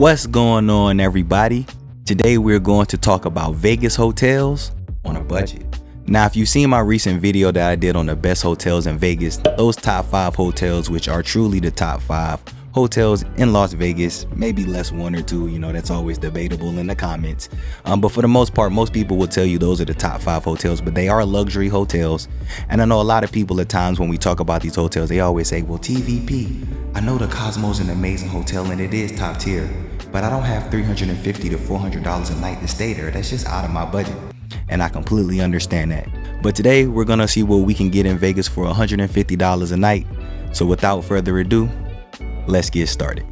What's going on, everybody? Today we're going to talk about Vegas hotels on a budget. Now, if you've seen my recent video that I did on the best hotels in Vegas, those top 5 hotels, which are truly the top 5 hotels in Las Vegas, maybe less 1 or 2, that's always debatable in the comments. But for the most part, most people will tell you those are the top 5 hotels, but they are luxury hotels. And I know a lot of people at times when we talk about these hotels, they always say, well, TVP, I know the Cosmo's an amazing hotel and it is top tier, but I don't have $350 to $400 a night to stay there. That's just out of my budget. And I completely understand that. But today we're gonna see what we can get in Vegas for $150 a night. So without further ado, let's get started.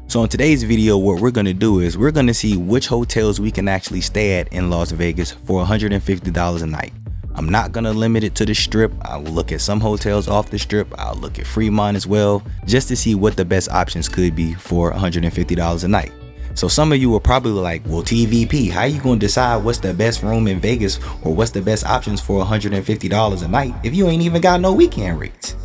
So in today's video, what we're gonna do is we're gonna see which hotels we can actually stay at in Las Vegas for $150 a night. I'm not gonna limit it to the Strip. I will look at some hotels off the Strip. I'll look at Fremont as well, just to see what the best options could be for $150 a night. So some of you are probably like, well, TVP, how you gonna decide what's the best room in Vegas or what's the best options for $150 a night if you ain't even got no weekend rates?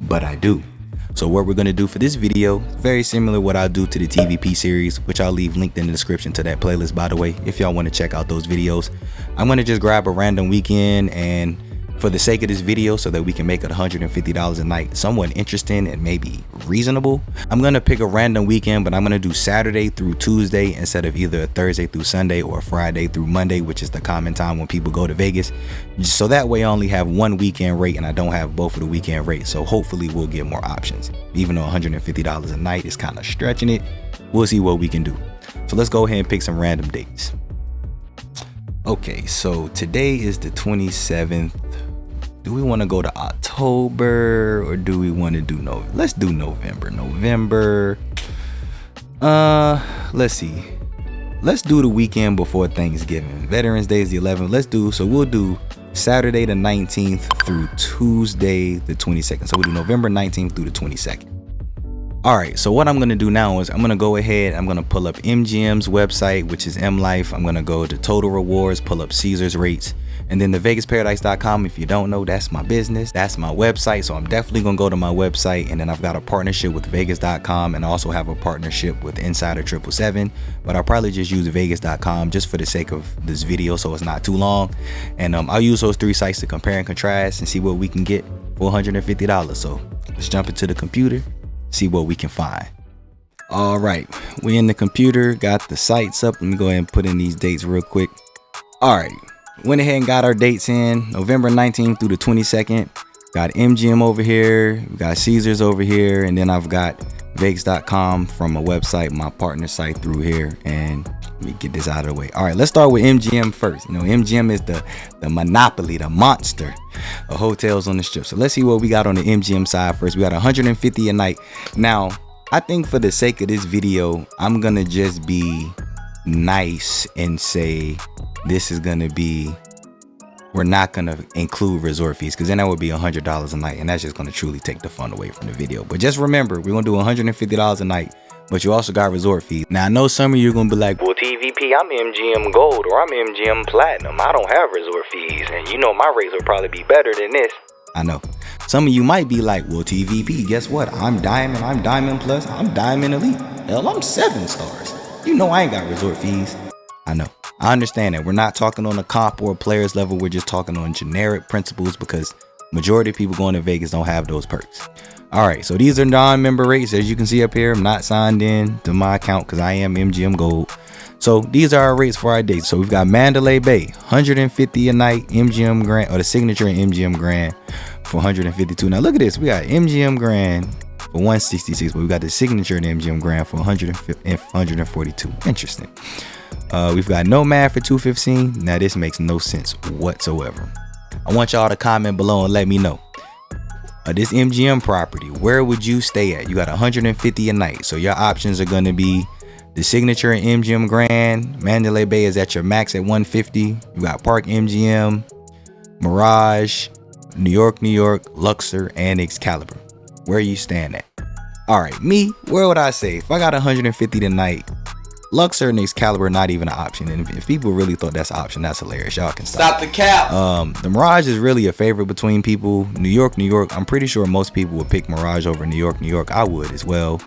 But I do. So what we're gonna do for this video, very similar to what I do to the TVP series, which I'll leave linked in the description to that playlist, by the way, if y'all wanna check out those videos. I'm gonna just grab a random weekend, and for the sake of this video, so that we can make it $150 a night somewhat interesting and maybe reasonable, I'm gonna pick a random weekend, but I'm gonna do Saturday through Tuesday instead of either a Thursday through Sunday or a Friday through Monday, which is the common time when people go to Vegas. So that way I only have one weekend rate and I don't have both of the weekend rates. So hopefully we'll get more options. Even though $150 a night is kind of stretching it, we'll see what we can do. So let's go ahead and pick some random dates. Okay, so today is the 27th. Do we want to go to October or do we want to do November? Let's do November. Let's see. Let's do the weekend before Thanksgiving. Veterans Day is the 11th. So we'll do Saturday the 19th through Tuesday the 22nd. So we'll do November 19th through the 22nd. All right, so what I'm gonna do now is I'm gonna go ahead, I'm gonna pull up MGM's website, which is MLife. I'm gonna go to Total Rewards, pull up Caesars rates, and then the VegasParadise.com. If you don't know, that's my business, that's my website. So I'm definitely gonna go to my website, and then I've got a partnership with Vegas.com, and I also have a partnership with Insider 777, but I'll probably just use Vegas.com just for the sake of this video, so it's not too long. And I'll use those 3 sites to compare and contrast and see what we can get for $150. So let's jump into the computer, see what we can find. All right, we in the computer, got the sites up. Let me go ahead and put in these dates real quick. All right, went ahead and got our dates in, November 19th through the 22nd. Got MGM over here, we got Caesars over here, and then I've got Vegas.com from a website, my partner site through here. And let me get this out of the way. All right, let's start with MGM first. MGM is the monopoly, the monster of hotels on the Strip. So let's see what we got on the MGM side first. We got $150 a night. Now, I think for the sake of this video, I'm gonna just be nice and say this is gonna be, we're not gonna include resort fees, because then that would be $100 a night, and that's just gonna truly take the fun away from the video. But just remember, we're gonna do $150 a night, but you also got resort fees. Now I know some of you are gonna be like, well, TVP, I'm MGM Gold or I'm MGM Platinum, I don't have resort fees, and my rates will probably be better than this. I know some of you might be like, well, TVP, guess what, I'm Diamond, I'm Diamond Plus, I'm Diamond Elite, hell, I'm 7 stars. I ain't got resort fees. I know, I understand that. We're not talking on a comp or a players level, we're just talking on generic principles, because majority of people going to Vegas don't have those perks. All right, so these are non-member rates. As you can see up here, I'm not signed in to my account because I am MGM Gold. So these are our rates for our dates. So we've got Mandalay Bay, $150 a night, MGM Grand, or the signature MGM Grand for $152. Now look at this, we got MGM Grand for $166, but we got the signature MGM Grand for $142. Interesting. We've got Nomad for $215. Now this makes no sense whatsoever. I want y'all to comment below and let me know. This MGM property, where would you stay at? You got $150 a night. So your options are going to be the signature MGM Grand. Mandalay Bay is at your max at $150. You got Park MGM, Mirage, New York, Luxor, and Excalibur. Where are you staying at? All right, me, where would I say? If I got $150 a night, Luxor and Excalibur not even an option. And if people really thought that's an option, that's hilarious. Y'all can stop the cap. The Mirage is really a favorite between people. New York. I'm pretty sure most people would pick Mirage over New York. I would as well.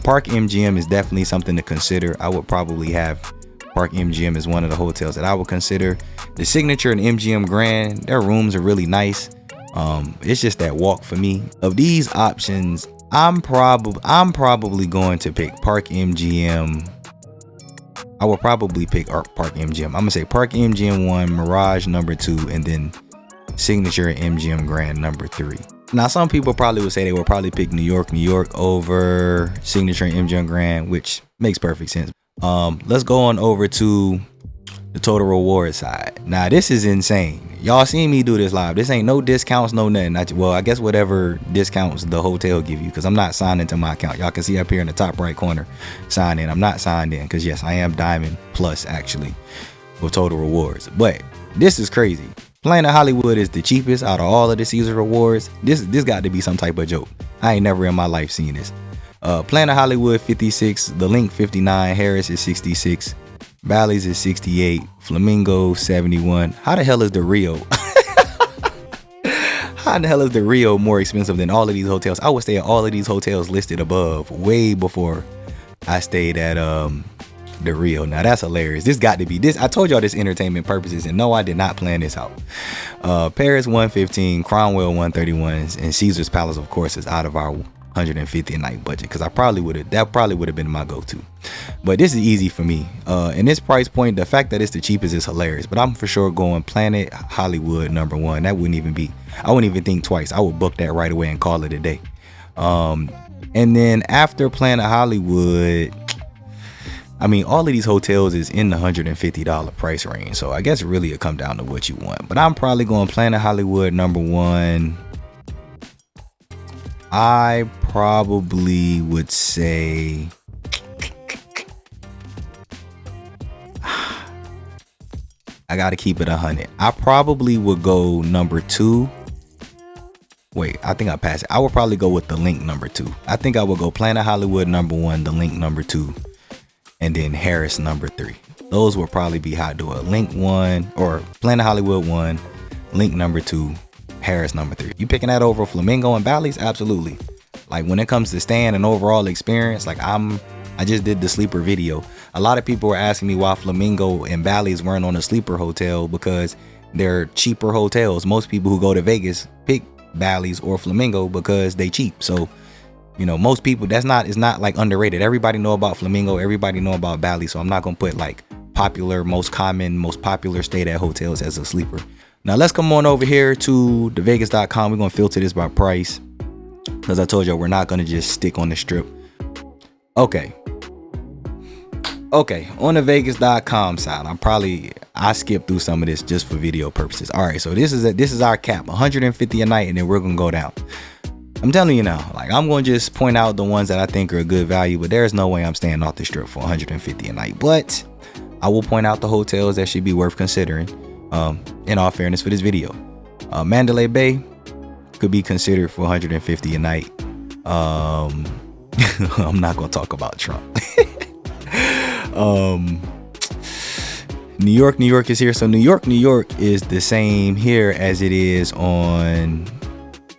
Park MGM is definitely something to consider. I would probably have Park MGM as one of the hotels that I would consider. The Signature and MGM Grand, their rooms are really nice. It's just that walk for me. Of these options, I'm probably going to pick Park MGM. I will probably pick Park MGM. I'm gonna say Park MGM 1, Mirage number 2, and then Signature and MGM Grand number 3. Now, some people probably would say they would probably pick New York over Signature and MGM Grand, which makes perfect sense. Let's go on over to the total reward side. Now, this is insane. Y'all seen me do this live. This ain't no discounts, no nothing. Well, I guess whatever discounts the hotel give you, because I'm not signed into my account. Y'all can see up here in the top right corner, sign in. I'm not signed in because yes, I am Diamond Plus actually with total rewards. But this is crazy. Planet Hollywood is the cheapest out of all of the Caesar rewards. This got to be some type of joke. I ain't never in my life seen this. Planet Hollywood 56, the Link 59, Harris is 66. Bally's is 68, Flamingo 71. How the hell is the Rio? How the hell is the Rio more expensive than all of these hotels? I would stay at all of these hotels listed above way before I stayed at the Rio. Now that's hilarious. This got to be this. I told y'all this entertainment purposes, and no, I did not plan this out. Paris 115, Cromwell 131, and Caesar's Palace, of course, is out of our 150 a night budget, because that probably would have been my go-to. But this is easy for me. And this price point, the fact that it's the cheapest is hilarious. But I'm for sure going Planet Hollywood number 1. That wouldn't I wouldn't even think twice. I would book that right away and call it a day. And then after Planet Hollywood, I mean, all of these hotels is in the $150 price range. So I guess really it come down to what you want. But I'm probably going Planet Hollywood number 1. I probably would say I gotta keep it 100. I probably would go number 2. Wait, I think I passed it. I would probably go with the Link number 2. I think I would go Planet Hollywood number 1, the Link number 2, and then Harris number 3. Those would probably be how I do it. Link 1 or Planet Hollywood 1, Link number 2, Harris number 3. You picking that over Flamingo and Bally's? Absolutely. Like when it comes to staying and overall experience, like I just did the sleeper video. A lot of people were asking me why Flamingo and Bally's weren't on a sleeper hotel, because they're cheaper hotels. Most people who go to Vegas pick Bally's or Flamingo because they cheap. So, you know, most people, it's not like underrated. Everybody know about Flamingo, everybody know about Bally's. So I'm not gonna put like popular, most popular stayed at hotels as a sleeper. Now let's come on over here to thevegas.com. We're gonna filter this by price, because I told y'all we're not gonna just stick on the strip. Okay, on the vegas.com side, I skipped through some of this just for video purposes. All right, so this is our cap, 150 a night, and then we're gonna go down. I'm telling you now, like I'm gonna just point out the ones that I think are a good value, but there's no way I'm staying off the strip for 150 a night. But I will point out the hotels that should be worth considering. In all fairness for this video, Mandalay Bay could be considered for 150 a night. I'm not gonna talk about Trump. New York is here. So New York is the same here as it is on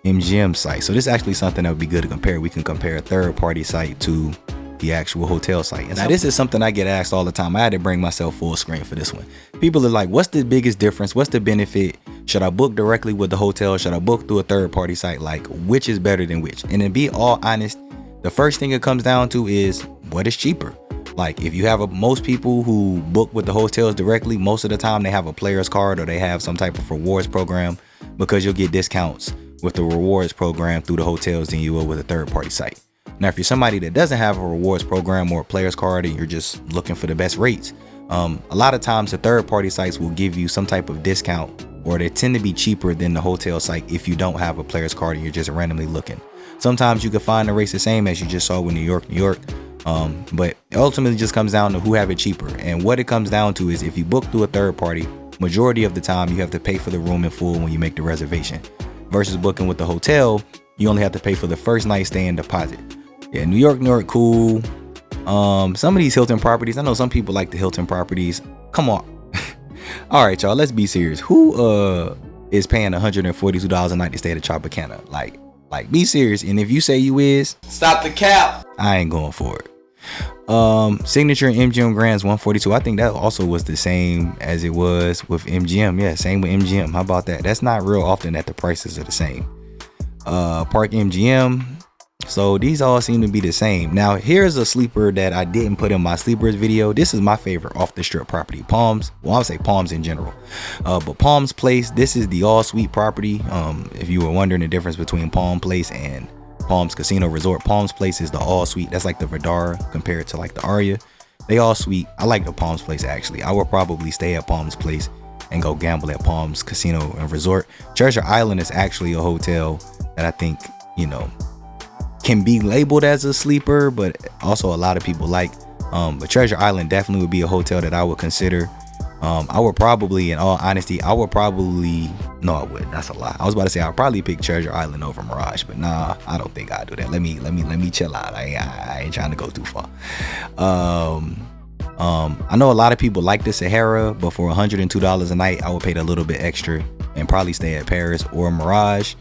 MGM site. So this is actually something that would be good to compare. We can compare a third party site to the actual hotel site. And now this is something I get asked all the time. I had to bring myself full screen for this one. People are like, what's the biggest difference? What's the benefit? Should I book directly with the hotel? Should I book through a third party site? Like, which is better than which? And to be all honest, the first thing it comes down to is what is cheaper. Like if you have most people who book with the hotels directly, most of the time they have a player's card or they have some type of rewards program, because you'll get discounts with the rewards program through the hotels than you will with a third party site. Now, if you're somebody that doesn't have a rewards program or a player's card and you're just looking for the best rates, a lot of times the third party sites will give you some type of discount, or they tend to be cheaper than the hotel site if you don't have a player's card and you're just randomly looking. Sometimes you can find the rates the same as you just saw with New York. But it ultimately just comes down to who have it cheaper. And what it comes down to is if you book through a third party, majority of the time you have to pay for the room in full when you make the reservation, versus booking with the hotel, you only have to pay for the first night stay and deposit. Yeah, New York, cool. Some of these Hilton properties, I know some people like the Hilton properties. Come on. All right, y'all, let's be serious. Who is paying $142 a night to stay at Tropicana? Like be serious. And if you say you is, stop the cap. I ain't going for it. Signature MGM Grand's 142. I think that also was the same as it was with MGM. Yeah, same with MGM. How about that? That's not real often that the prices are the same. Park MGM. So these all seem to be the same. Now here's a sleeper that I didn't put in my sleepers video. This is my favorite off the strip property, Palms. Well, I would say Palms in general, but Palms Place, this is the all suite property. If you were wondering the difference between Palm Place and Palms Casino Resort, Palms Place is the all suite. That's like the Vdara compared to like the Aria. They all suite. I like the Palms Place actually. I would probably stay at Palms Place and go gamble at Palms Casino and Resort. Treasure Island is actually a hotel that I think, you know, can be labeled as a sleeper, but also a lot of people like. But Treasure Island definitely would be a hotel that I would consider. I would probably, in all honesty, no, I wouldn't. That's a lie. I was about to say I'll probably pick Treasure Island over Mirage, but nah, I don't think I'd do that. Let me chill out. I ain't trying to go too far. I know a lot of people like the Sahara, but for $102 a night, I would pay a little bit extra and probably stay at Paris or Mirage.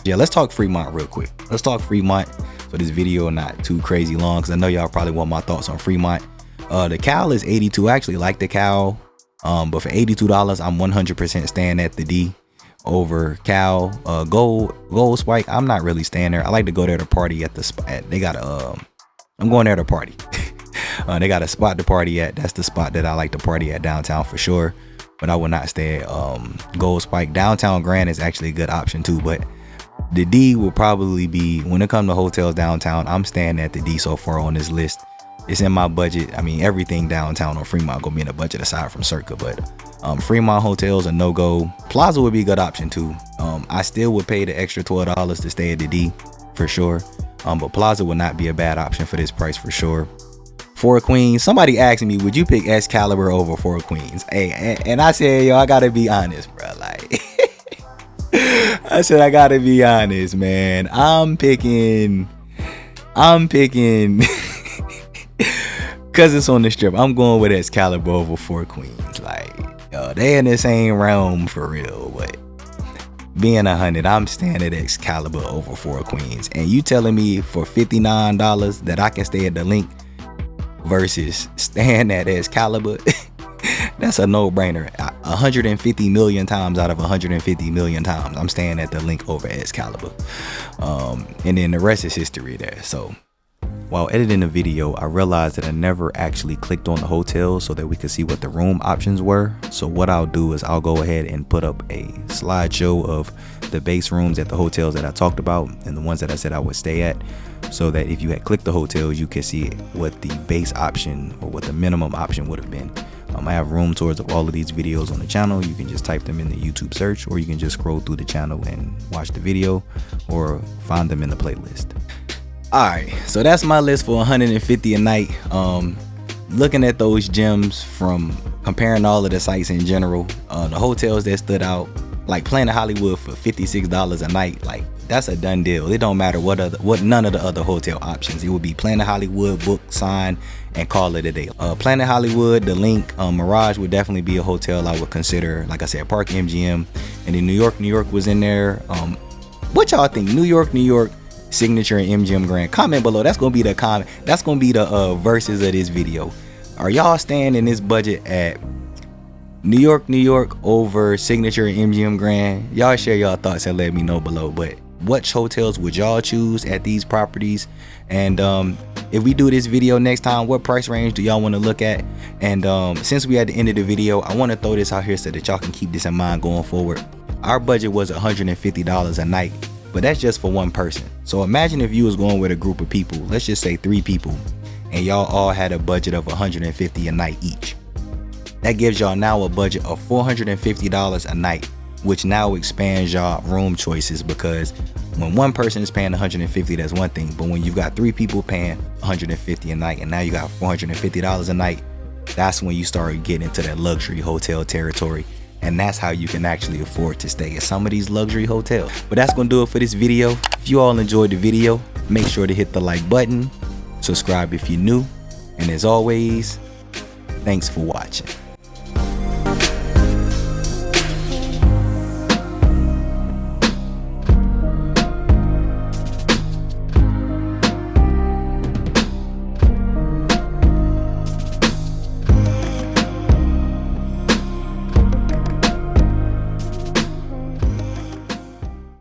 Yeah, let's talk Fremont real quick. Let's talk Fremont. So this video not too crazy long, because I know y'all probably want my thoughts on Fremont. The Cal is 82. I actually like the Cal, but for $82, I'm 100% staying at the D over Cal. Gold Spike, I'm not really staying there. I like to go there to party at the spot. They got I'm going there to party. They got a spot to party at. That's the spot that I like to party at downtown for sure. But I would not stay at Gold Spike. Downtown Grand is actually a good option too, but the D will probably be, when it comes to hotels downtown, I'm staying at the D so far on this list. It's in my budget. I mean, everything downtown on Fremont gonna be in the budget aside from Circa, but Fremont hotels are no-go. Plaza would be a good option too. I still would pay the extra $12 to stay at the D for sure. But Plaza would not be a bad option for this price for sure. Four Queens, somebody asked me, would you pick Excalibur over Four Queens? Hey, and I said, yo, I gotta be honest, bro. Like, I said, I gotta be honest, man. I'm picking cause it's on the strip. I'm going with Excalibur over Four Queens. Like, yo, they in the same realm for real. But being 100, I'm staying at Excalibur over Four Queens. And you telling me for $59 that I can stay at the Link versus staying at Excalibur? That's a no-brainer. 150 million times out of 150 million times, I'm staying at the Link over Excalibur. And then the rest is history there. So while editing the video, I realized that I never actually clicked on the hotel so that we could see what the room options were. So what I'll do is I'll go ahead and put up a slideshow of the base rooms at the hotels that I talked about and the ones that I said I would stay at, so that if you had clicked the hotels, you could see what the base option or what the minimum option would have been. I have room tours of all of these videos on the channel. You can just type them in the YouTube search, or you can just scroll through the channel and watch the video, or find them in the playlist. All right, so that's my list for 150 a night. Looking at those gems, from comparing all of the sites in general, the hotels that stood out, like Planet Hollywood for $56 a night, like that's a done deal. It don't matter what none of the other hotel options. It would be Planet Hollywood, book, sign, and call it a day. Planet Hollywood, the Link, Mirage would definitely be a hotel I would consider. Like I said, Park MGM, and then New York was in there. What y'all think? New York, Signature, and MGM Grand. Comment below. That's gonna be the comment. That's gonna be the verses of this video. Are y'all staying in this budget at New York over Signature and MGM Grand? Y'all share y'all thoughts and let me know below. But which hotels would y'all choose at these properties? And if we do this video next time, what price range do y'all want to look at? And since we at the end of the video, I want to throw this out here so that y'all can keep this in mind going forward. Our budget was $150 a night, but that's just for one person. So imagine if you was going with a group of people, let's just say 3 people, and y'all all had a budget of $150 a night each. That gives y'all now a budget of $450 a night, which now expands y'all room choices, because when one person is paying $150, that's one thing. But when you've got 3 people paying $150 a night, and now you got $450 a night, that's when you start getting into that luxury hotel territory. And that's how you can actually afford to stay at some of these luxury hotels. But that's gonna do it for this video. If you all enjoyed the video, make sure to hit the like button, subscribe if you're new, And as always, thanks for watching.